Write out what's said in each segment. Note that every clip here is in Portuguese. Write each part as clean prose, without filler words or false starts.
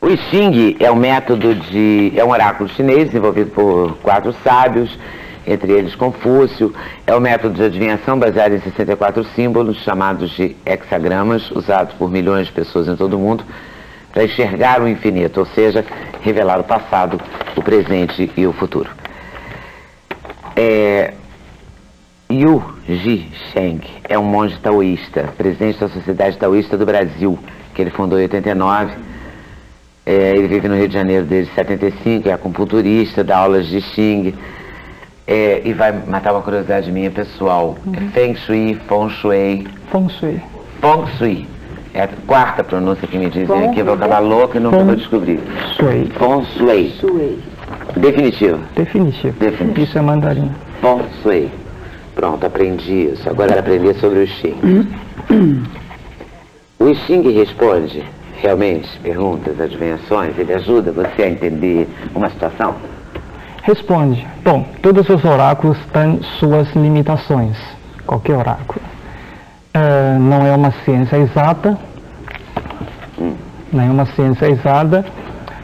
O I Ching é um oráculo chinês desenvolvido por 4 sábios, entre eles Confúcio. É um método de adivinhação baseado em 64 símbolos, chamados de hexagramas, usados por milhões de pessoas em todo o mundo, para enxergar o infinito, ou seja, revelar o passado, o presente e o futuro. Yu Ji-Sheng é um monge taoísta, presidente da Sociedade Taoísta do Brasil, que ele fundou em 89. Ele vive no Rio de Janeiro desde 75, é acupunturista, dá aulas de Xing, e vai matar uma curiosidade minha pessoal. Feng Shui, Feng Shui. Feng Shui. Feng Shui. É a 4ª pronúncia que me dizem aqui, eu vou acabar louca e nunca vou descobrir. Shui. Feng Shui. Definitivo. Definitivo. Isso é mandarim. Feng Shui. Pronto, aprendi isso. Agora era aprender sobre o Xing. O I Ching responde realmente perguntas, adivinhações, ele ajuda você a entender uma situação? Responde. Bom, todos os oráculos têm suas limitações, qualquer oráculo. Não é uma ciência exata,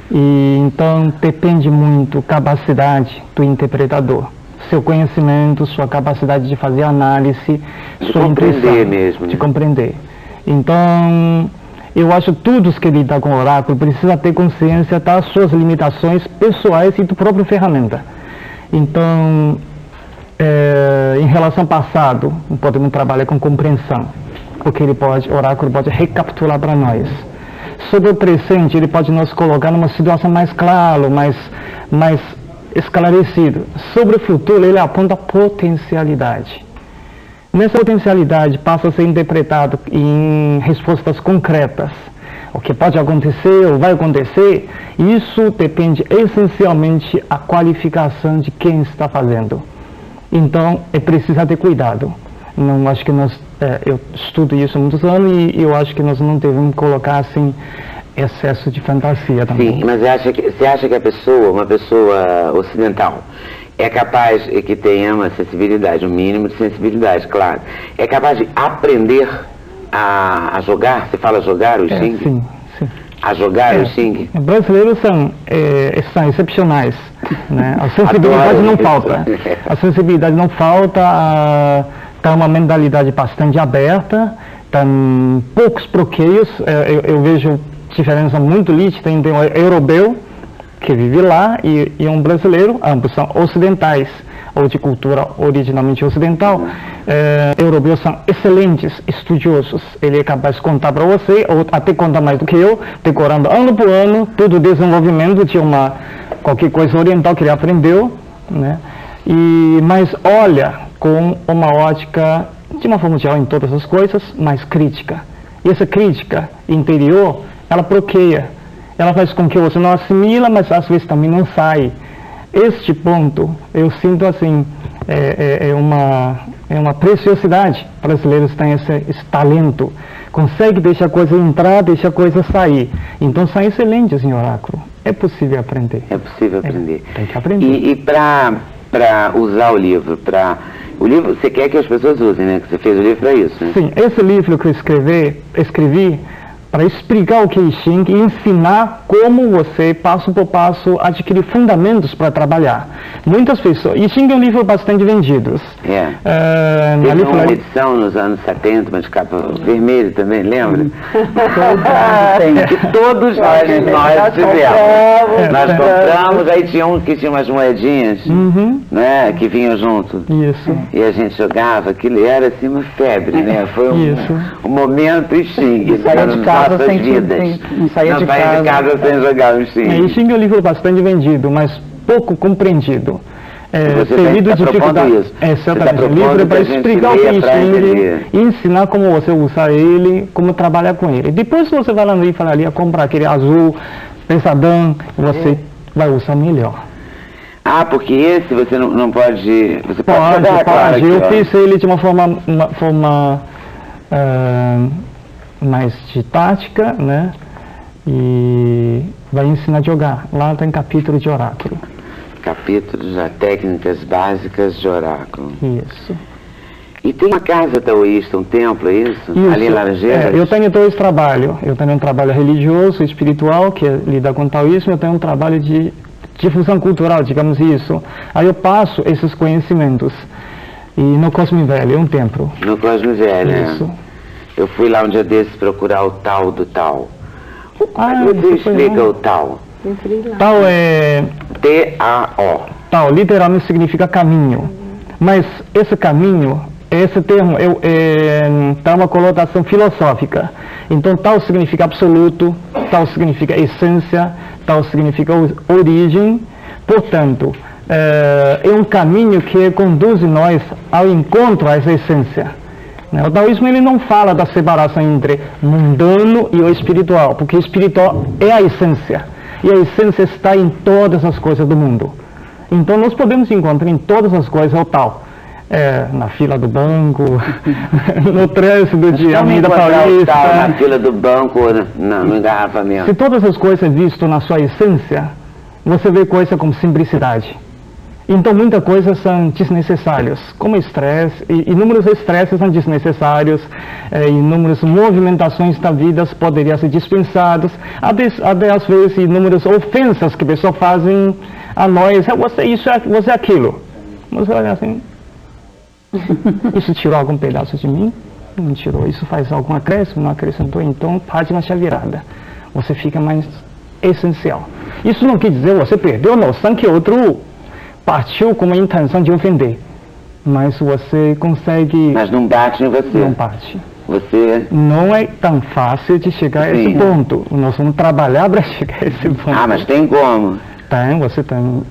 e então depende muito da capacidade do interpretador, seu conhecimento, sua capacidade de fazer análise, sua impressão, mesmo, né? De compreender. Então, eu acho que todos que lidam com o oráculo precisa ter consciência das suas limitações pessoais e da própria ferramenta. Então, em relação ao passado, podemos trabalhar com compreensão, porque o oráculo pode recapitular para nós. Sobre o presente, ele pode nos colocar numa situação mais clara, mais esclarecida. Sobre o futuro, ele aponta potencialidade. Nessa potencialidade passa a ser interpretado em respostas concretas. O que pode acontecer ou vai acontecer, isso depende essencialmente da qualificação de quem está fazendo. Então, é preciso ter cuidado. Não acho que eu estudo isso há muitos anos e eu acho que nós não devemos colocar assim excesso de fantasia também. Sim, mas você acha que uma pessoa ocidental, é capaz, que tenha uma sensibilidade, um mínimo de sensibilidade, claro, é capaz de aprender a jogar? Você fala jogar o Xing? Sim. A jogar o Xing? Brasileiros são excepcionais, né? A sensibilidade não falta. A sensibilidade não falta, tem uma mentalidade bastante aberta, tem poucos bloqueios. Eu vejo diferença muito nítida entre um europeu que vive lá e um brasileiro. Ambos são ocidentais, ou de cultura originalmente ocidental. Europeus são excelentes estudiosos. Ele é capaz de contar para você, ou até contar mais do que eu, decorando ano por ano todo o desenvolvimento de qualquer coisa oriental que ele aprendeu, né? Mas olha com uma ótica, de uma forma geral em todas as coisas, mais crítica. E essa crítica interior, ela bloqueia. Ela faz com que você não assimila, mas às vezes também não sai. Este ponto, eu sinto assim, é uma preciosidade. Brasileiros têm esse talento. Consegue deixar a coisa entrar, deixar a coisa sair. Então são excelentes em oráculo. É possível aprender. É possível aprender. Tem que aprender. E para usar o livro, você quer que as pessoas usem, né? Que você fez o livro para isso, né? Sim, esse livro que eu escrevi para explicar o que é I Ching e ensinar como você, passo por passo, adquirir fundamentos para trabalhar. Muitas pessoas... I Ching é um livro bastante vendido. Teve uma edição nos anos 70, mas de capa vermelha também, lembra? Que todos nós tivemos. Nós compramos, aí tinha um que tinha umas moedinhas, né, que vinham junto. Isso. E a gente jogava, aquilo era assim uma febre, né? Foi um momento I Ching. Não saía de casa sem jogar o Xing. I Ching é um livro bastante vendido, mas pouco compreendido. Você devido dificuldade. Exatamente. O livro é para explicar o que é I Ching e ensinar como você usar ele, como trabalhar com ele. Depois você vai lá no livro ali, comprar aquele azul, pensadão, você vai usar melhor. Porque esse você não pode... Você pode jogar, claro, aqui, eu fiz ele de uma forma mais didática, né? E vai ensinar a jogar. Lá tem capítulo de oráculo. Capítulos de técnicas básicas de oráculo. Isso. E tem uma casa taoísta, um templo, é isso? Isso. Ali em Laranjeiras? Eu tenho dois trabalhos. Eu tenho um trabalho religioso, espiritual, que lida com o taoísmo, eu tenho um trabalho de difusão cultural, digamos isso. Aí eu passo esses conhecimentos. E no Cosme Velho, um templo. No Cosme Velho, isso. Eu fui lá um dia desses procurar o Tao do Tao. Você explica o Tao? Tao é... T-A-O. Tao literalmente significa caminho. Mas esse caminho, esse termo tá uma conotação filosófica. Então Tao significa absoluto, Tao significa essência, Tao significa origem. Portanto, é um caminho que conduz nós ao encontro a essa essência. O taoísmo ele não fala da separação entre mundano e o espiritual, porque o espiritual é a essência, e a essência está em todas as coisas do mundo. Então nós podemos encontrar em todas as coisas o Tao. Na fila do banco, no trânsito de Avenida Paulista. Na fila do banco, no engarrafamento. Se todas as coisas vistas na sua essência, você vê coisas com simplicidade. Então muitas coisas são desnecessárias, como estresse, inúmeros estresses são desnecessários, inúmeras movimentações da vida poderiam ser dispensadas, até às vezes inúmeras ofensas que pessoas fazem a nós, você isso, você aquilo. Você olha assim, isso tirou algum pedaço de mim? Não tirou. Isso faz algum acréscimo? Não acrescentou? Então página virada. Você fica mais essencial. Isso não quer dizer você perdeu a noção que outro partiu com a intenção de ofender, mas você consegue... Mas não bate em você. Não bate. Você... Não é tão fácil de chegar a esse ponto. Nós vamos trabalhar para chegar a esse ponto. Ah, mas tem como? Tem, você tem.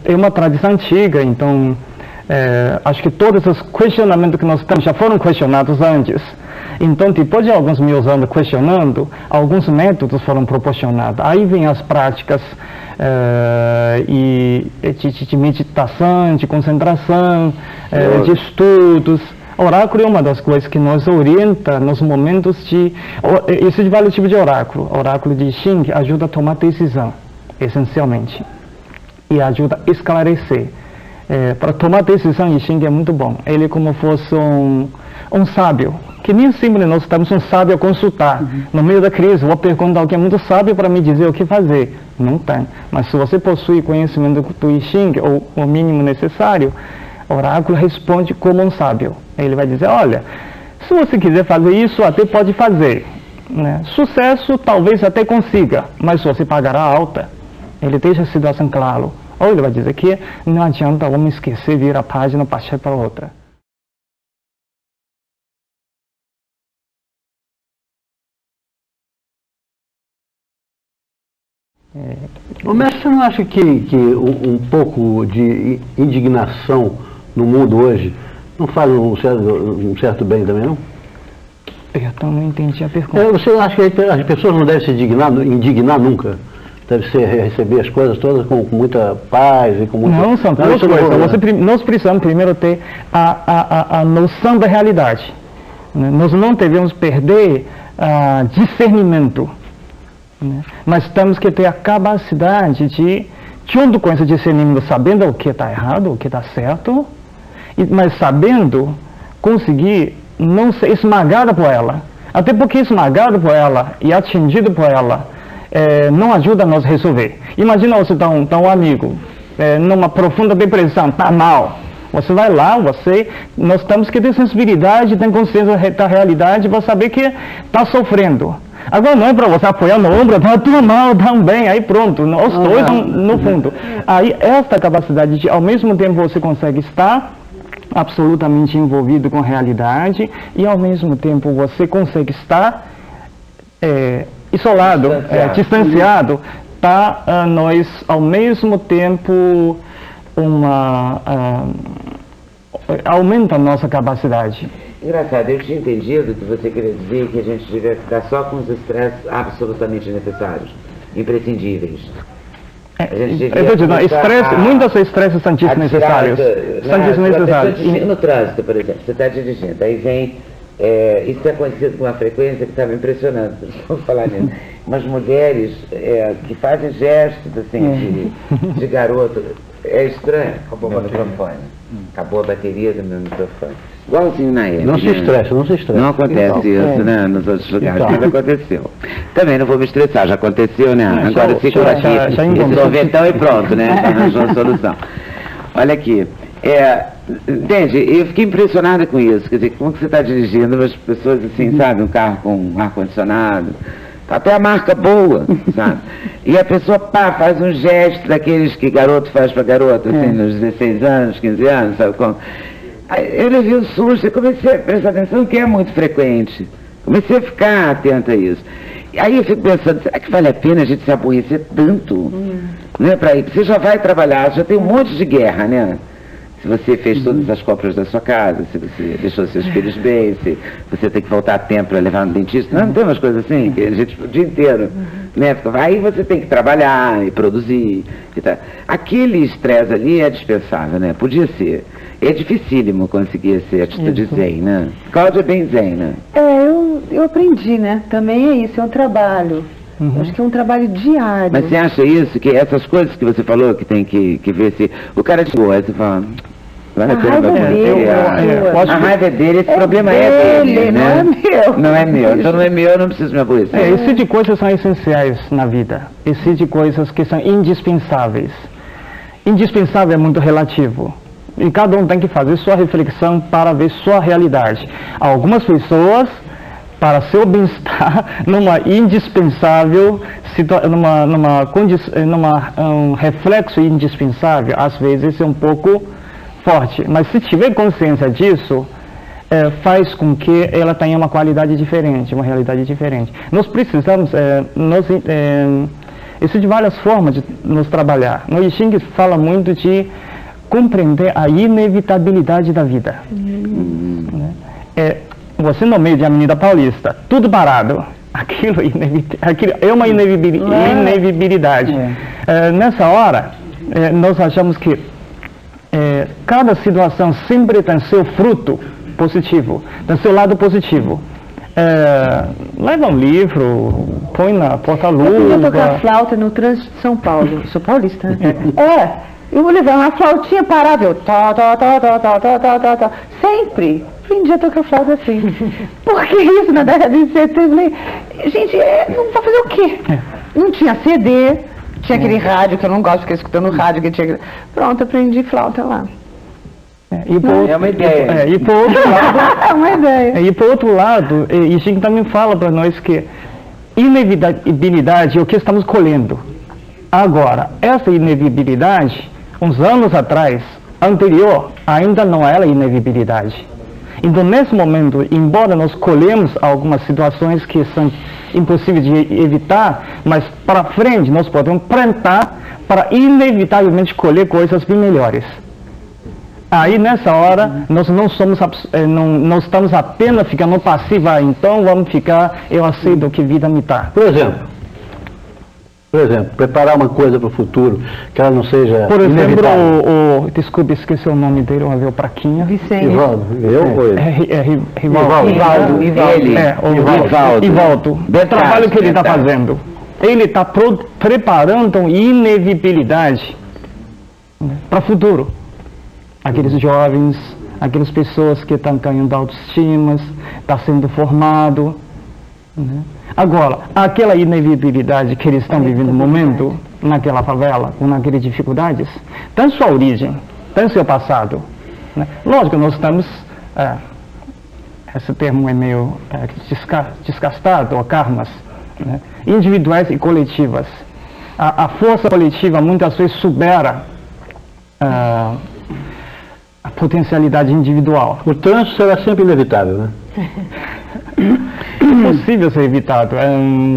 É uma tradição antiga, então... acho que todos os questionamentos que nós temos já foram questionados antes. Então, depois de alguns mil anos questionando, alguns métodos foram proporcionados. Aí vem as práticas de meditação, de concentração, de estudos. Oráculo é uma das coisas que nos orienta nos momentos de... Existe vários tipos de oráculo. Oráculo de Xing ajuda a tomar decisão, essencialmente. E ajuda a esclarecer. Para tomar decisão em Xing é muito bom. Ele é como fosse um sábio, que nem sempre nós temos um sábio a consultar. No meio da crise, vou perguntar alguém muito sábio para me dizer o que fazer. Não tem. Mas se você possui conhecimento do I Ching, ou o mínimo necessário, o oráculo responde como um sábio. Ele vai dizer, olha, se você quiser fazer isso, até pode fazer. Né? Sucesso talvez até consiga, mas você pagará alta. Ele deixa a situação clara. Ou ele vai dizer que não adianta vamos esquecer, virar a página, passar para outra. O mestre, você não acha que um pouco de indignação no mundo hoje não faz um certo bem também, não? Então não entendi a pergunta. Você acha que as pessoas não devem se indignar nunca? Deve ser receber as coisas todas com muita paz e com muita... Não, são duas coisas. Nós precisamos primeiro ter a noção da realidade. Nós não devemos perder discernimento. Mas temos que ter a capacidade de, junto com esse discernimento, sabendo o que está errado, o que está certo, mas sabendo conseguir não ser esmagado por ela. Até porque esmagado por ela e atingido por ela não ajuda a nós a resolver. Imagina você está um amigo numa profunda depressão, está mal. Você vai lá, nós temos que ter sensibilidade, ter consciência da realidade para saber que está sofrendo. Agora não é para você apoiar no ombro, está tudo mal, está bem, aí pronto, os dois no fundo. Aí esta capacidade de, ao mesmo tempo, você consegue estar absolutamente envolvido com a realidade e, ao mesmo tempo, você consegue estar isolado, distanciado, nós, ao mesmo tempo, aumenta a nossa capacidade. Engraçado, eu tinha entendido que você queria dizer que a gente devia ficar só com os estresses absolutamente necessários, imprescindíveis. Muitos estresses são desnecessários. São desnecessários. No trânsito, por exemplo, você está dirigindo, aí vem... isso tem acontecido com uma frequência que está me impressionando, vou falar nisso. Umas mulheres que fazem gestos assim, de garoto. É estranho. Acabou meu microfone. Acabou a bateria do meu microfone. Igualzinho na época. Não se estresse, não se estresse. Não acontece isso, né? Nos outros lugares. Mas aconteceu. Também não vou me estressar, já aconteceu, né? Agora fica aqui. Esse sorvetão e pronto, né? Já arranjou a solução. Olha aqui. Entende? Eu fiquei impressionada com isso. Quer dizer, como que você está dirigindo as pessoas assim, sabe? Um carro com ar-condicionado. Até a marca boa, sabe? E a pessoa, pá, faz um gesto daqueles que garoto faz pra garota, assim, nos 16 anos, 15 anos, sabe como? Aí eu levei um susto e comecei a prestar atenção, que é muito frequente. Comecei a ficar atenta a isso. E aí eu fico pensando, será que vale a pena a gente se aborrecer tanto? Né, pra ir? Você já vai trabalhar, já tem um monte de guerra, né? Se você fez todas as compras da sua casa, se você deixou seus filhos bem, se você tem que voltar a tempo para levar no dentista, não tem umas coisas assim, que a gente o dia inteiro, né? Aí você tem que trabalhar e produzir e tal. Aquele estresse ali é dispensável, né? Podia ser. É dificílimo conseguir essa atitude zen, né? Cláudia é bem zen, né? Eu aprendi, né? Também é isso, é um trabalho. Acho que é um trabalho diário. Mas você acha isso, que essas coisas que você falou, que tem que ver se... O cara te aí você fala... Vale a pena a raiva é dele, esse problema é dele, né? Não é meu. Não é meu, então não é meu, eu não preciso me aborrecer. Esse tipo de coisas são essenciais na vida. Esse tipo de coisas que são indispensáveis. Indispensável é muito relativo. E cada um tem que fazer sua reflexão para ver sua realidade. Algumas pessoas, para seu bem-estar, numa indispensável, um reflexo indispensável, às vezes é um pouco forte. Mas se tiver consciência disso, faz com que ela tenha uma qualidade diferente, uma realidade diferente. Nós precisamos, existem várias formas de nos trabalhar. No I Ching fala muito de compreender a inevitabilidade da vida. Você no meio de Avenida Paulista, tudo parado, aquilo é uma inevitabilidade. Nessa hora, nós achamos que cada situação sempre tem seu fruto positivo, tem seu lado positivo. Leva um livro, põe na porta-luva. Eu podia tocar flauta no trânsito de São Paulo. Sou paulista, né? Eu vou levar uma flautinha parável. Sempre. Aprendi a tocar flauta assim. Por que isso na década de 70? Gente, não vai fazer o quê? Não tinha CD, tinha aquele rádio, que eu não gosto de ficar escutando rádio, que tinha... Pronto, aprendi flauta lá. É uma ideia. E por outro lado, é uma ideia. E por outro lado, e Chico também fala para nós que inevitabilidade é o que estamos colhendo. Agora, essa inevitabilidade, uns anos atrás, anterior, ainda não era inevitabilidade. Então, nesse momento, embora nós colhemos algumas situações que são impossíveis de evitar, mas para frente nós podemos plantar para inevitavelmente colher coisas bem melhores. Aí, nessa hora, nós não estamos apenas ficando passivos, então vamos ficar, eu aceito o que a vida me dá. Por exemplo, preparar uma coisa para o futuro, que ela não seja por exemplo, desculpe, esqueci o nome dele, o Praquinha. Vicente. Rivaldo. O trabalho que ele está fazendo. Ele está preparando inevitabilidade para o futuro. Aqueles jovens, aquelas pessoas que estão ganhando autoestima, estão sendo formados. Né? Agora, aquela inevitabilidade que eles estão vivendo no momento, naquela favela, com aquelas dificuldades, tem sua origem, tem seu passado. Né? Lógico, nós estamos, esse termo é meio desgastado, ou karmas, né? Individuais e coletivas. A força coletiva muitas vezes supera a potencialidade individual. O trânsito será sempre inevitável, né? É possível ser evitado.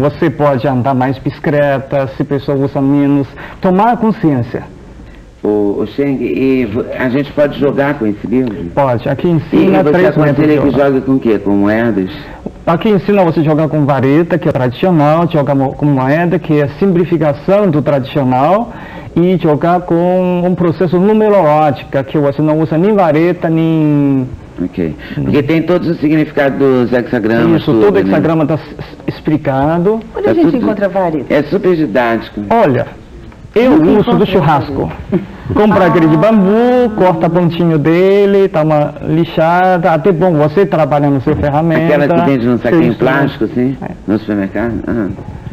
Você pode andar mais bicicleta, se a pessoa usa menos, tomar consciência. O Cheng, e a gente pode jogar com esse livro? Pode. Aqui ensina e você aconselha que joga com o quê? Com moedas? Aqui ensina você a jogar com vareta, que é tradicional, jogar com moeda, que é simplificação do tradicional, e jogar com um processo numerológico, que você não usa nem vareta, nem... Ok. Porque tem todos os significados dos hexagramas. Isso, todo hexagrama está explicado. Onde a gente encontra vareta? É super didático. Olha, eu uso do churrasco. Compra aquele de bambu, corta a pontinho dele, dá uma lixada, até bom, você trabalha no seu ferramenta. Aquela que vende num saquinho plástico, assim, no supermercado?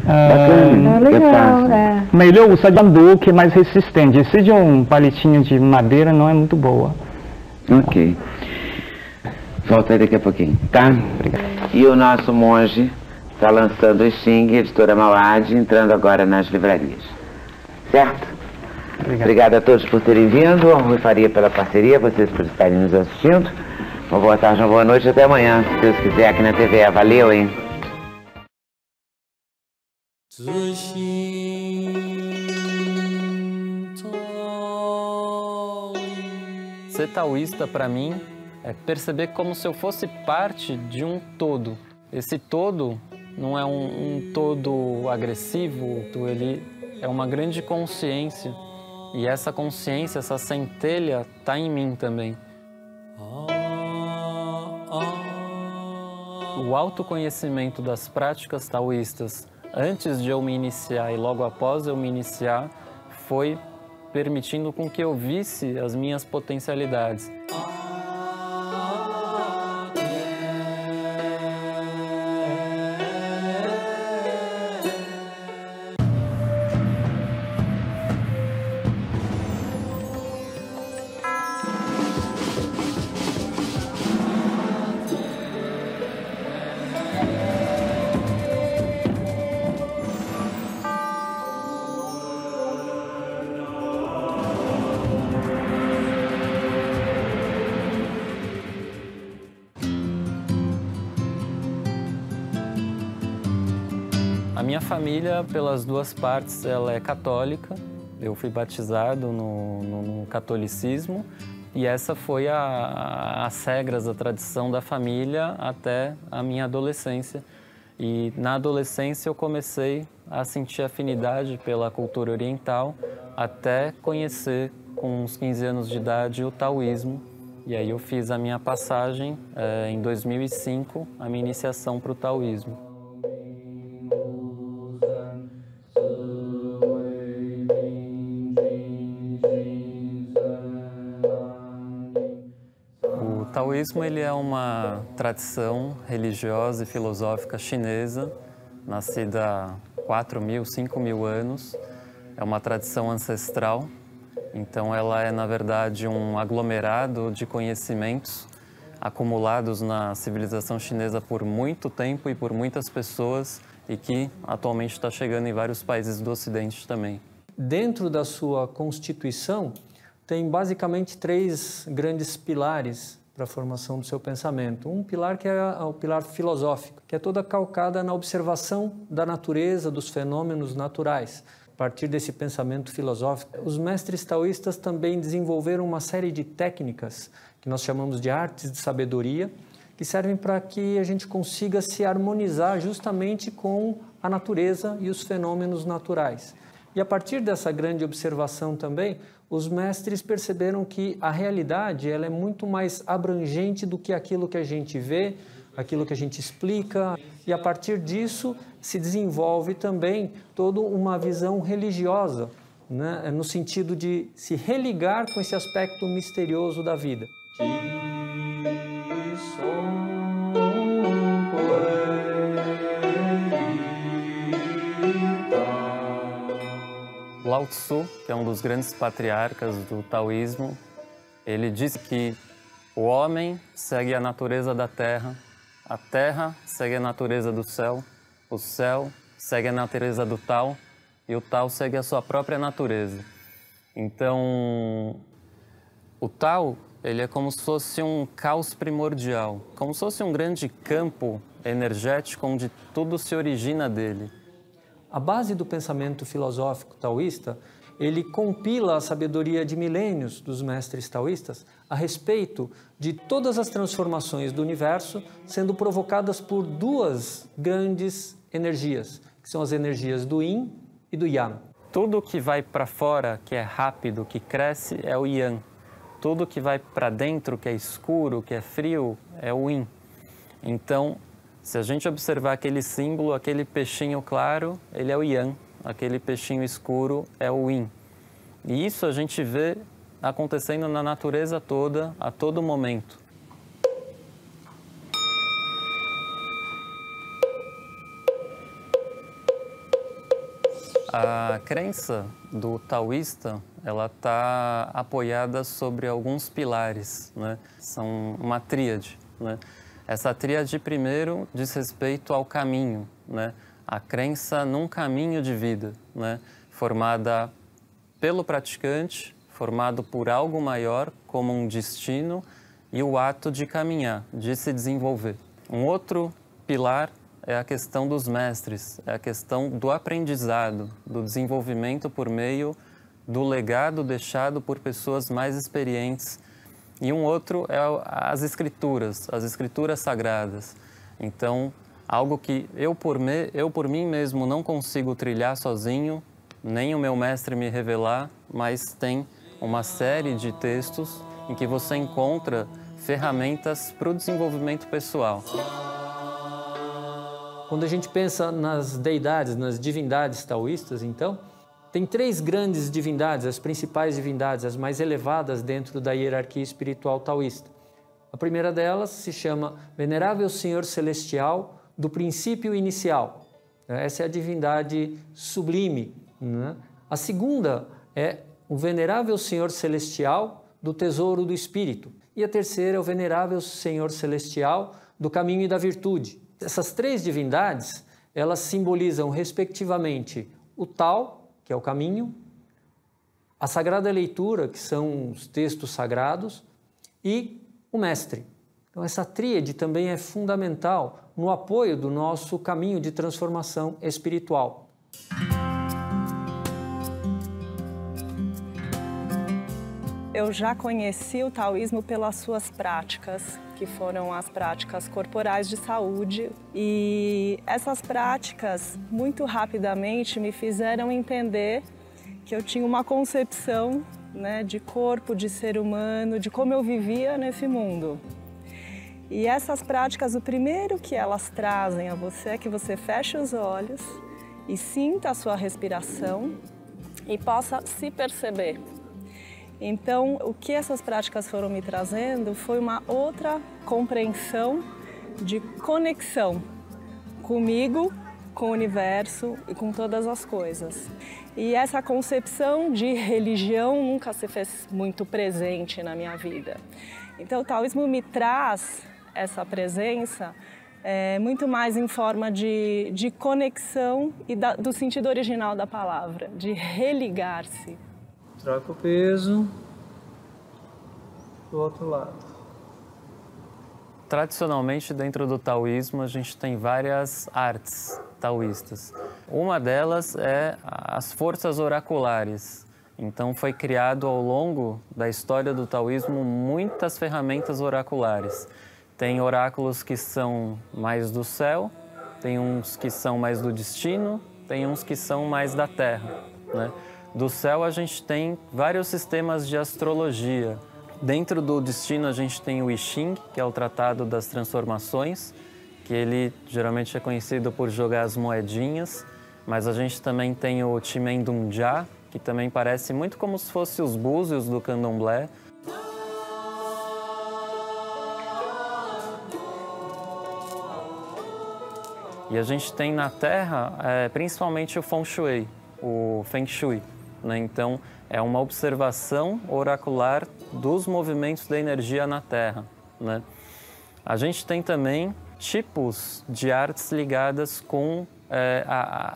É legal, Melhor usar de bambu, que é mais resistente. Se de um palitinho de madeira, não é muito boa. Ok. Volta aí daqui a pouquinho, tá? Obrigado. E o nosso monge está lançando o Xing, editora Mauad, entrando agora nas livrarias. Certo? Obrigado a todos por terem vindo, ao Rui Faria pela parceria, vocês por estarem nos assistindo. Uma boa tarde, uma boa noite, até amanhã, se Deus quiser, aqui na TV. Valeu, hein? Ser taoísta, para mim, é perceber como se eu fosse parte de um todo. Esse todo não é um todo agressivo, ele é uma grande consciência. E essa consciência, essa centelha, está em mim também. O autoconhecimento das práticas taoístas, antes de eu me iniciar e logo após eu me iniciar, foi permitindo com que eu visse as minhas potencialidades. A minha família, pelas duas partes, ela é católica. Eu fui batizado no catolicismo e essa foi as regras, a tradição da família até a minha adolescência. E na adolescência eu comecei a sentir afinidade pela cultura oriental até conhecer, com uns 15 anos de idade, o taoísmo. E aí eu fiz a minha passagem em 2005, a minha iniciação para o taoísmo. O taoísmo ele é uma tradição religiosa e filosófica chinesa, nascida há 4.000, 5.000 anos. É uma tradição ancestral, então ela é, na verdade, um aglomerado de conhecimentos acumulados na civilização chinesa por muito tempo e por muitas pessoas e que atualmente está chegando em vários países do Ocidente também. Dentro da sua constituição, tem basicamente 3 grandes pilares para a formação do seu pensamento. Um pilar que é o pilar filosófico, que é toda calcada na observação da natureza, dos fenômenos naturais. A partir desse pensamento filosófico, os mestres taoístas também desenvolveram uma série de técnicas que nós chamamos de artes de sabedoria, que servem para que a gente consiga se harmonizar justamente com a natureza e os fenômenos naturais. E a partir dessa grande observação também, os mestres perceberam que a realidade ela é muito mais abrangente do que aquilo que a gente vê, aquilo que a gente explica. E a partir disso se desenvolve também toda uma visão religiosa, né? No sentido de se religar com esse aspecto misterioso da vida. Lao Tzu, que é um dos grandes patriarcas do taoísmo, ele diz que o homem segue a natureza da terra, a terra segue a natureza do céu, o céu segue a natureza do Tao e o Tao segue a sua própria natureza. Então, o Tao, ele é como se fosse um caos primordial, como se fosse um grande campo energético onde tudo se origina dele. A base do pensamento filosófico taoísta, ele compila a sabedoria de milênios dos mestres taoístas a respeito de todas as transformações do universo sendo provocadas por 2 grandes energias, que são as energias do Yin e do Yang. Tudo que vai para fora, que é rápido, que cresce, é o Yang. Tudo que vai para dentro, que é escuro, que é frio, é o Yin. Então, se a gente observar aquele símbolo, aquele peixinho claro, ele é o Yang. Aquele peixinho escuro é o Yin. E isso a gente vê acontecendo na natureza toda, a todo momento. A crença do taoísta, ela está apoiada sobre alguns pilares, né? São uma tríade, né? Essa tríade, primeiro, diz respeito ao caminho, né? A crença num caminho de vida, né? Formada pelo praticante, formado por algo maior, como um destino, e o ato de caminhar, de se desenvolver. Um outro pilar é a questão dos mestres, é a questão do aprendizado, do desenvolvimento por meio do legado deixado por pessoas mais experientes. E um outro é as escrituras sagradas. Então, algo que eu por mim mesmo não consigo trilhar sozinho, nem o meu mestre me revelar, mas tem uma série de textos em que você encontra ferramentas para o desenvolvimento pessoal. Quando a gente pensa nas deidades, nas divindades taoístas, então, tem 3 grandes divindades, as principais divindades, as mais elevadas dentro da hierarquia espiritual taoísta. A primeira delas se chama Venerável Senhor Celestial do Princípio Inicial. Essa é a divindade sublime, né? A segunda é o Venerável Senhor Celestial do Tesouro do Espírito. E a terceira é o Venerável Senhor Celestial do Caminho e da Virtude. Essas 3 divindades, elas simbolizam respectivamente o Tao, que é o caminho, a Sagrada Leitura, que são os textos sagrados, e o Mestre. Então essa tríade também é fundamental no apoio do nosso caminho de transformação espiritual. Eu já conheci o taoísmo pelas suas práticas, que foram as práticas corporais de saúde. E essas práticas, muito rapidamente, me fizeram entender que eu tinha uma concepção, né, de corpo, de ser humano, de como eu vivia nesse mundo. E essas práticas, o primeiro que elas trazem a você é que você feche os olhos e sinta a sua respiração e possa se perceber. Então, o que essas práticas foram me trazendo foi uma outra compreensão de conexão comigo, com o universo e com todas as coisas. E essa concepção de religião nunca se fez muito presente na minha vida. Então, o taoísmo me traz essa presença muito mais em forma de conexão e do sentido original da palavra, de religar-se. Troca o peso do outro lado. Tradicionalmente, dentro do taoísmo, a gente tem várias artes taoístas. Uma delas é as forças oraculares. Então, foi criado ao longo da história do taoísmo muitas ferramentas oraculares. Tem oráculos que são mais do céu, tem uns que são mais do destino, tem uns que são mais da terra, né? Do céu a gente tem vários sistemas de astrologia. Dentro do destino a gente tem o I Ching, que é o Tratado das Transformações, que ele geralmente é conhecido por jogar as moedinhas, mas a gente também tem o Chimendunjá, que também parece muito como se fosse os búzios do candomblé. E a gente tem na Terra principalmente o Feng Shui, o Feng Shui, né? Então, é uma observação oracular dos movimentos da energia na Terra, né? A gente tem também tipos de artes ligadas com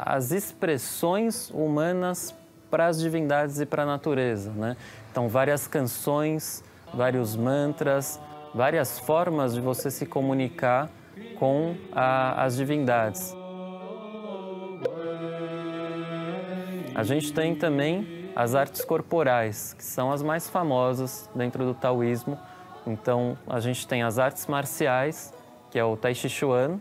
as expressões humanas para as divindades e para a natureza, né? Então, várias canções, vários mantras, várias formas de você se comunicar com as divindades. A gente tem também as artes corporais, que são as mais famosas dentro do taoísmo. Então, a gente tem as artes marciais, que é o Tai Chi Chuan.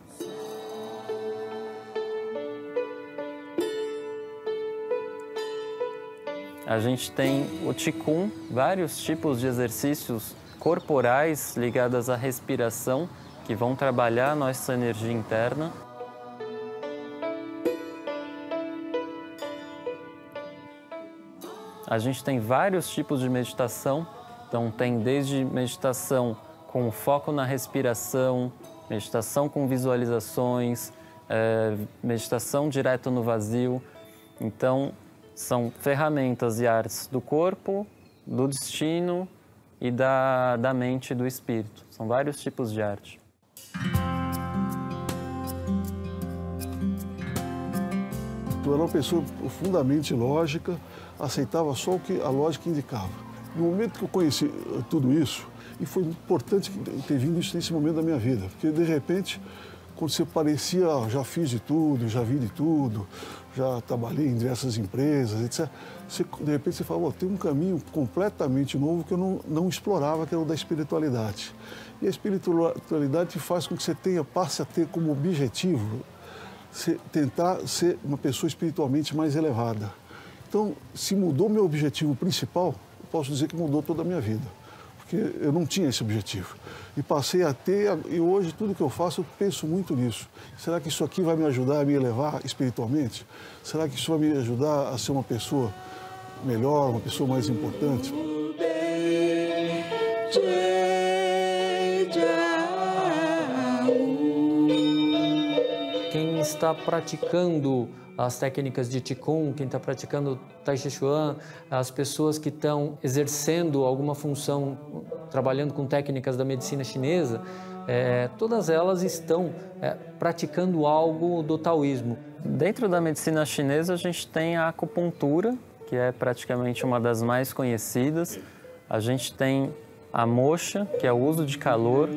A gente tem o Qigong, vários tipos de exercícios corporais ligados à respiração, que vão trabalhar a nossa energia interna. A gente tem vários tipos de meditação, então tem desde meditação com foco na respiração, meditação com visualizações, meditação direto no vazio. Então, são ferramentas e artes do corpo, do destino e da mente e do espírito. São vários tipos de arte. Eu era uma pessoa profundamente lógica, aceitava só o que a lógica indicava. No momento que eu conheci tudo isso, e foi importante ter vindo isso nesse momento da minha vida, porque de repente, quando você parecia, já fiz de tudo, já vi de tudo, já trabalhei em diversas empresas, etc., de repente você fala, tem um caminho completamente novo que eu não explorava, que era o da espiritualidade. E a espiritualidade faz com que você passe a ter como objetivo tentar ser uma pessoa espiritualmente mais elevada. Então, se mudou meu objetivo principal, eu posso dizer que mudou toda a minha vida, porque eu não tinha esse objetivo. E passei a ter, e hoje tudo que eu faço, eu penso muito nisso. Será que isso aqui vai me ajudar a me elevar espiritualmente? Será que isso vai me ajudar a ser uma pessoa melhor, uma pessoa mais importante? Quem está praticando as técnicas de Qigong, quem está praticando Tai Chi Chuan, as pessoas que estão exercendo alguma função, trabalhando com técnicas da medicina chinesa, todas elas estão praticando algo do taoísmo. Dentro da medicina chinesa, a gente tem a acupuntura, que é praticamente uma das mais conhecidas. A gente tem a moxa, que é o uso de calor.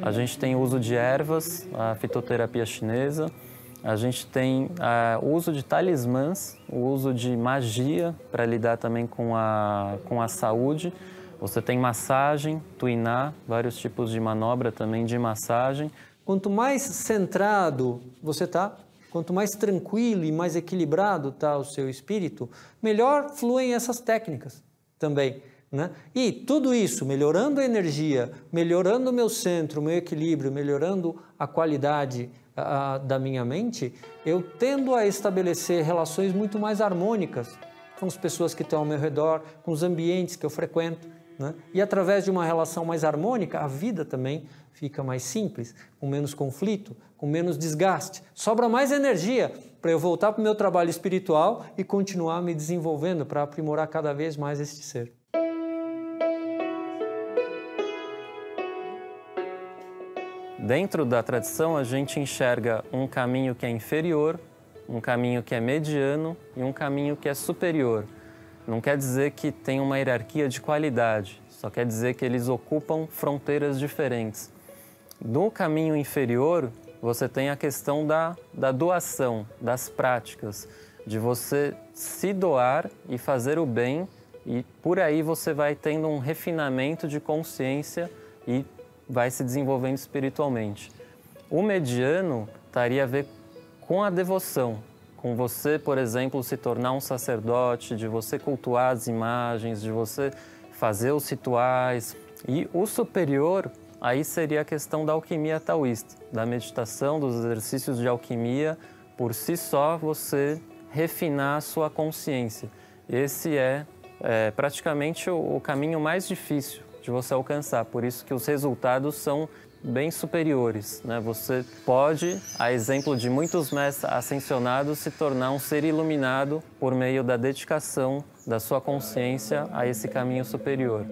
A gente tem o uso de ervas, a fitoterapia chinesa. A gente tem o uso de talismãs, o uso de magia para lidar também com a saúde. Você tem massagem, tuiná, vários tipos de manobra também de massagem. Quanto mais centrado você está, quanto mais tranquilo e mais equilibrado está o seu espírito, melhor fluem essas técnicas também. Né? E tudo isso, melhorando a energia, melhorando o meu centro, o meu equilíbrio, melhorando a qualidade da minha mente, eu tendo a estabelecer relações muito mais harmônicas com as pessoas que estão ao meu redor, com os ambientes que eu frequento. Né? E através de uma relação mais harmônica, a vida também fica mais simples, com menos conflito, com menos desgaste. Sobra mais energia para eu voltar para o meu trabalho espiritual e continuar me desenvolvendo para aprimorar cada vez mais este ser. Dentro da tradição, a gente enxerga um caminho que é inferior, um caminho que é mediano e um caminho que é superior. Não quer dizer que tem uma hierarquia de qualidade, só quer dizer que eles ocupam fronteiras diferentes. No caminho inferior, você tem a questão da doação, das práticas, de você se doar e fazer o bem, e por aí você vai tendo um refinamento de consciência e vai se desenvolvendo espiritualmente. O mediano estaria a ver com a devoção, com você, por exemplo, se tornar um sacerdote, de você cultuar as imagens, de você fazer os rituais. E o superior, aí seria a questão da alquimia taoísta, da meditação, dos exercícios de alquimia, por si só você refinar a sua consciência. Esse é praticamente o caminho mais difícil de você alcançar, por isso que os resultados são bem superiores, né? Você pode, a exemplo de muitos mestres ascensionados, se tornar um ser iluminado por meio da dedicação da sua consciência a esse caminho superior.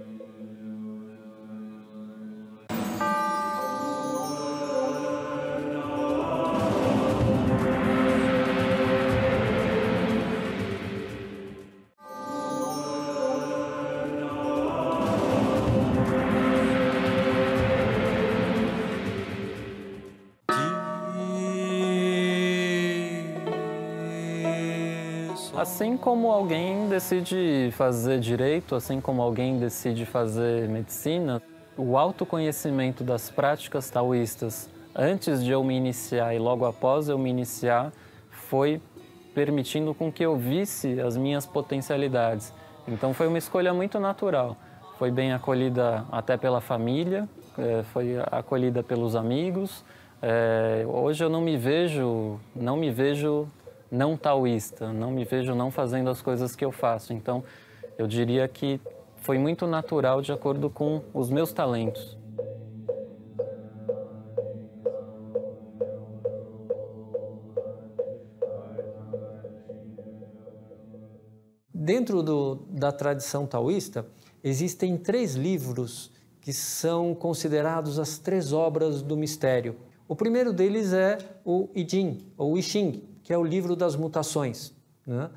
Assim como alguém decide fazer direito, assim como alguém decide fazer medicina, o autoconhecimento das práticas taoístas antes de eu me iniciar e logo após eu me iniciar foi permitindo com que eu visse as minhas potencialidades. Então foi uma escolha muito natural. Foi bem acolhida até pela família, foi acolhida pelos amigos. Hoje eu não me vejo não taoísta, não me vejo não fazendo as coisas que eu faço. Então, eu diria que foi muito natural de acordo com os meus talentos. Dentro da tradição taoísta, existem 3 livros que são considerados as 3 obras do mistério. O primeiro deles é o I Ching, ou I Ching, que é o livro das mutações, né?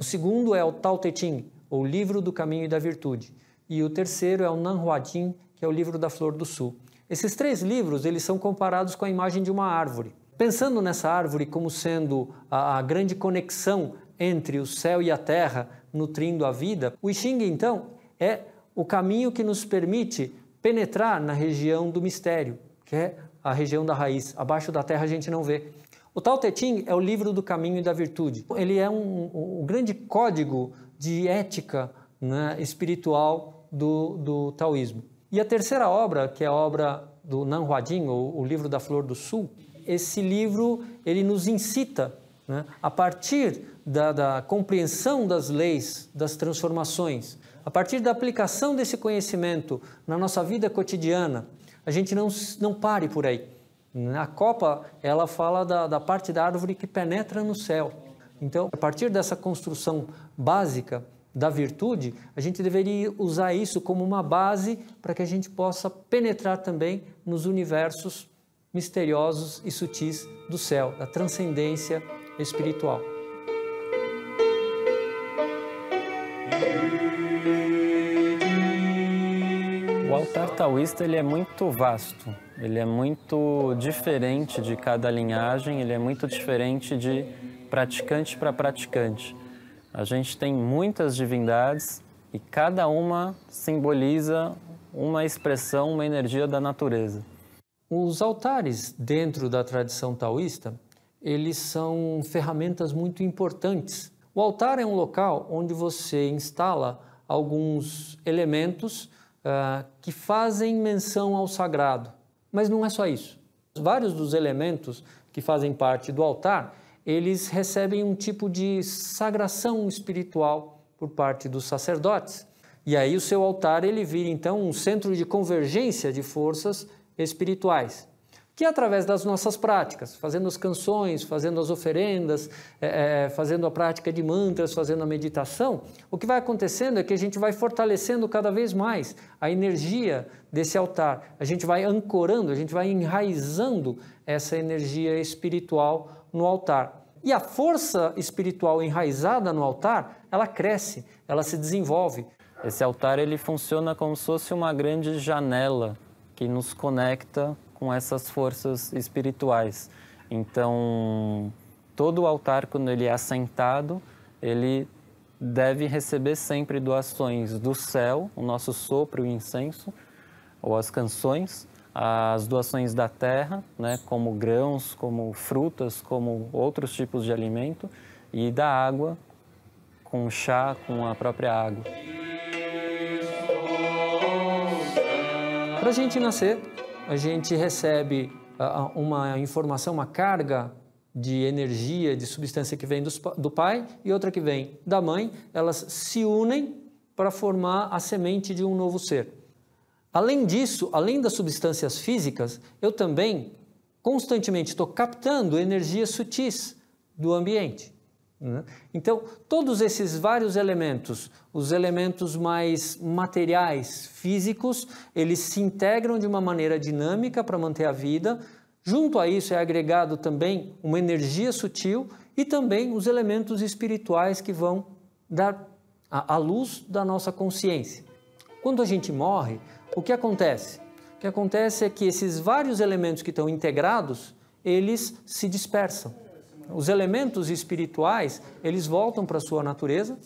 O segundo é o Tao Te Ching, ou livro do caminho e da virtude. E o terceiro é o Nan Hua Jing, que é o livro da flor do sul. Esses 3 livros, eles são comparados com a imagem de uma árvore. Pensando nessa árvore como sendo a grande conexão entre o céu e a terra, nutrindo a vida, o I Ching, então, é o caminho que nos permite penetrar na região do mistério, que é a região da raiz. Abaixo da terra a gente não vê. O Tao Te Ching é o livro do caminho e da virtude. Ele é um grande código de ética, né, espiritual do taoísmo. E a terceira obra, que é a obra do Nan Hua Jing, ou o livro da flor do sul, esse livro ele nos incita, né, a partir da compreensão das leis, das transformações, a partir da aplicação desse conhecimento na nossa vida cotidiana, a gente não pare por aí. A copa, ela fala da parte da árvore que penetra no céu. Então, a partir dessa construção básica da virtude, a gente deveria usar isso como uma base para que a gente possa penetrar também nos universos misteriosos e sutis do céu, da transcendência espiritual. O altar taoísta ele é muito vasto, ele é muito diferente de cada linhagem, ele é muito diferente de praticante para praticante. A gente tem muitas divindades e cada uma simboliza uma expressão, uma energia da natureza. Os altares dentro da tradição taoísta, eles são ferramentas muito importantes. O altar é um local onde você instala alguns elementos que fazem menção ao sagrado. Mas não é só isso. Vários dos elementos que fazem parte do altar, eles recebem um tipo de sagração espiritual por parte dos sacerdotes. E aí o seu altar ele vira então um centro de convergência de forças espirituais, que através das nossas práticas, fazendo as canções, fazendo as oferendas, fazendo a prática de mantras, fazendo a meditação, o que vai acontecendo é que a gente vai fortalecendo cada vez mais a energia desse altar, a gente vai ancorando, a gente vai enraizando essa energia espiritual no altar. E a força espiritual enraizada no altar, ela cresce, ela se desenvolve. Esse altar ele funciona como se fosse uma grande janela que nos conecta com essas forças espirituais. Então, todo o altar, quando ele é assentado, ele deve receber sempre doações do céu, o nosso sopro e o incenso, ou as canções, as doações da terra, né, como grãos, como frutas, como outros tipos de alimento, e da água, com chá, com a própria água. Para a gente nascer, a gente recebe uma informação, uma carga de energia, de substância que vem do pai e outra que vem da mãe. Elas se unem para formar a semente de um novo ser. Além disso, além das substâncias físicas, eu também constantemente estou captando energias sutis do ambiente. Então, todos esses vários elementos, os elementos mais materiais, físicos, eles se integram de uma maneira dinâmica para manter a vida. Junto a isso é agregado também uma energia sutil e também os elementos espirituais que vão dar a luz da nossa consciência. Quando a gente morre, o que acontece? O que acontece é que esses vários elementos que estão integrados, eles se dispersam. Os elementos espirituais, eles voltam para a sua natureza,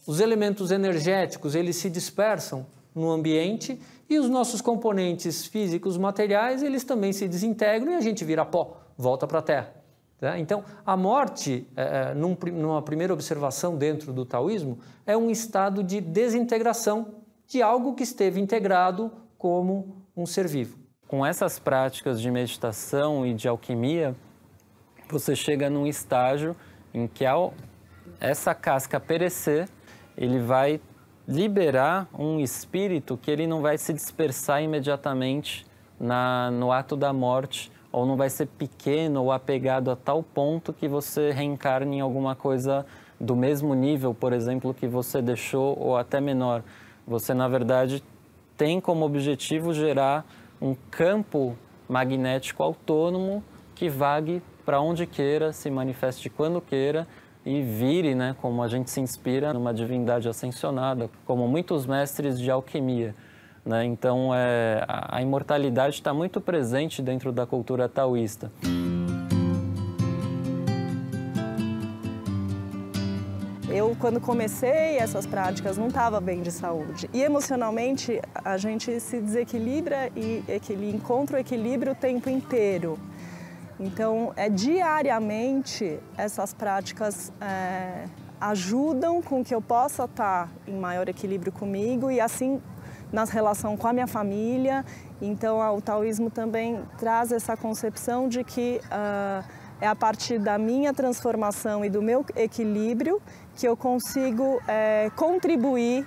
os elementos energéticos, eles se dispersam no ambiente e os nossos componentes físicos, materiais, eles também se desintegram e a gente vira pó, volta para a Terra. Tá? Então, a morte, numa primeira observação dentro do taoísmo, é um estado de desintegração de algo que esteve integrado como um ser vivo. Com essas práticas de meditação e de alquimia, você chega num estágio em que ao essa casca perecer, ele vai liberar um espírito que ele não vai se dispersar imediatamente no ato da morte, ou não vai ser pequeno ou apegado a tal ponto que você reencarne em alguma coisa do mesmo nível, por exemplo, que você deixou, ou até menor. Você, na verdade, tem como objetivo gerar um campo magnético autônomo que vague para onde queira, se manifeste quando queira e vire, né, como a gente se inspira numa divindade ascensionada, como muitos mestres de alquimia, né? Então, a imortalidade está muito presente dentro da cultura taoísta. Eu, quando comecei essas práticas, não estava bem de saúde. E emocionalmente, a gente se desequilibra e encontra o equilíbrio o tempo inteiro. Então, diariamente, essas práticas ajudam com que eu possa estar em maior equilíbrio comigo e assim na relação com a minha família. Então, o taoísmo também traz essa concepção de que é a partir da minha transformação e do meu equilíbrio que eu consigo contribuir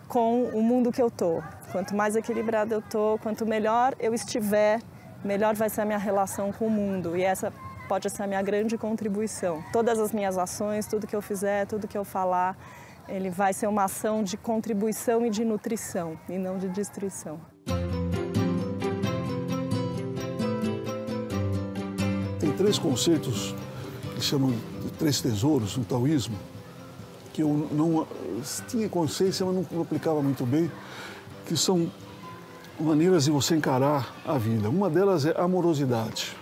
com o mundo que eu estou. Quanto mais equilibrado eu estou, quanto melhor eu estiver, melhor vai ser a minha relação com o mundo. E essa pode ser a minha grande contribuição. Todas as minhas ações, tudo que eu fizer, tudo que eu falar, ele vai ser uma ação de contribuição e de nutrição, e não de destruição. Tem 3 conceitos que chamam de 3 tesouros no taoísmo, que eu não tinha consciência, mas não aplicava muito bem, que são maneiras de você encarar a vida. Uma delas é amorosidade.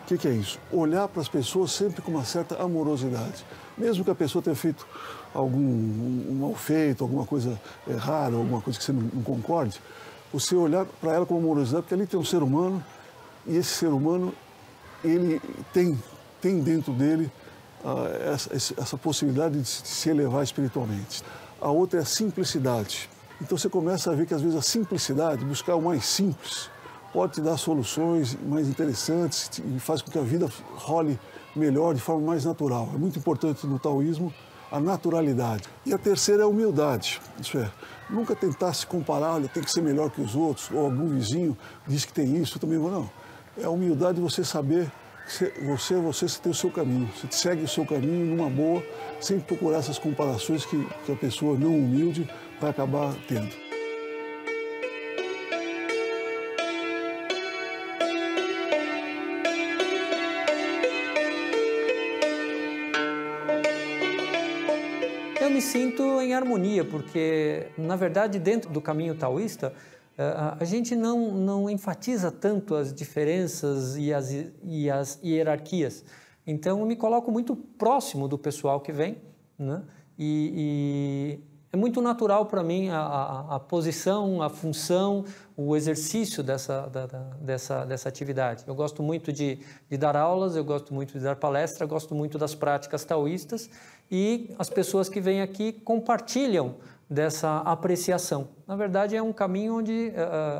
O que é isso? Olhar para as pessoas sempre com uma certa amorosidade. Mesmo que a pessoa tenha feito algum mal feito, alguma coisa errada, alguma coisa que você não concorde, você olhar para ela com amorosidade, porque ali tem um ser humano, e esse ser humano, ele tem dentro dele essa possibilidade de se elevar espiritualmente. A outra é a simplicidade. Então você começa a ver que às vezes a simplicidade, buscar o mais simples, pode te dar soluções mais interessantes e faz com que a vida role melhor, de forma mais natural. É muito importante no taoísmo a naturalidade. E a terceira é a humildade. Isso é, nunca tentar se comparar, olha, tem que ser melhor que os outros, ou algum vizinho diz que tem isso, eu também vou, não. É a humildade de você saber que você tem o seu caminho. Você segue o seu caminho numa boa, sem procurar essas comparações que a pessoa não humilde vai acabar tendo. Eu me sinto em harmonia, porque, na verdade, dentro do caminho taoísta, a gente não enfatiza tanto as diferenças e as hierarquias. Então, eu me coloco muito próximo do pessoal que vem, né? E é muito natural para mim a posição, a função, o exercício dessa atividade. Eu gosto muito de dar aulas, eu gosto muito de dar palestra, gosto muito das práticas taoístas e as pessoas que vêm aqui compartilham dessa apreciação. Na verdade, é um caminho onde,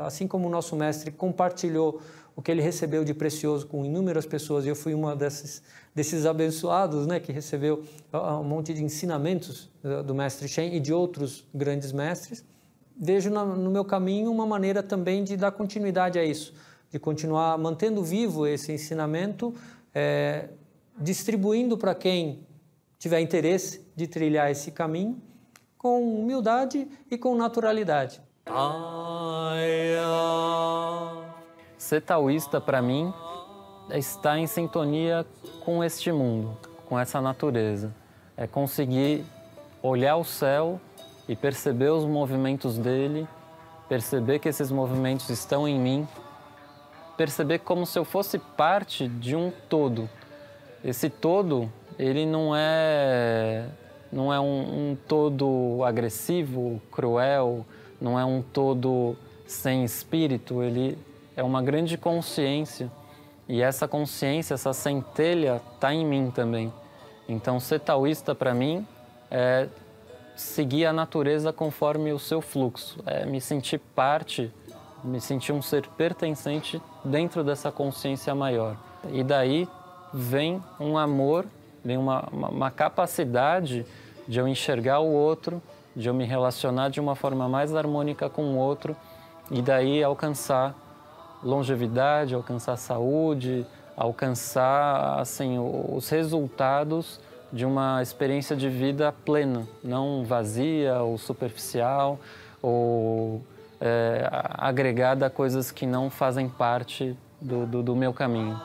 assim como o nosso mestre compartilhou o que ele recebeu de precioso com inúmeras pessoas, e eu fui uma desses abençoados, né, que recebeu um monte de ensinamentos do mestre Shen e de outros grandes mestres, vejo no meu caminho uma maneira também de dar continuidade a isso, de continuar mantendo vivo esse ensinamento, distribuindo para quem tiver interesse de trilhar esse caminho, com humildade e com naturalidade. Ser taoísta, para mim, é estar em sintonia com este mundo, com essa natureza. É conseguir olhar o céu e perceber os movimentos dele, perceber que esses movimentos estão em mim, perceber como se eu fosse parte de um todo. Esse todo, ele não é um todo agressivo, cruel, não é um todo sem espírito, ele é uma grande consciência. E essa consciência, essa centelha, está em mim também. Então, ser taoísta, para mim, é seguir a natureza conforme o seu fluxo. É me sentir parte, me sentir um ser pertencente dentro dessa consciência maior. E daí, vem um amor, vem uma capacidade de eu enxergar o outro, de eu me relacionar de uma forma mais harmônica com o outro e daí alcançar longevidade, alcançar saúde, alcançar assim, os resultados de uma experiência de vida plena, não vazia ou superficial ou agregada a coisas que não fazem parte do meu caminho.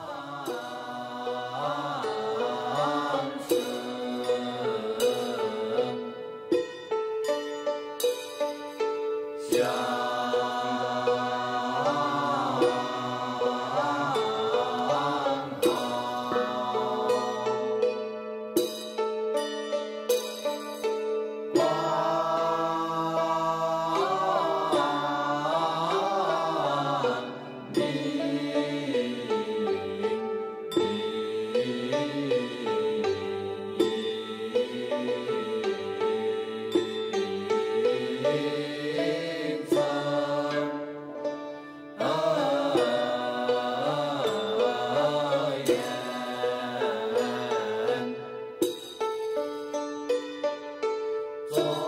Oh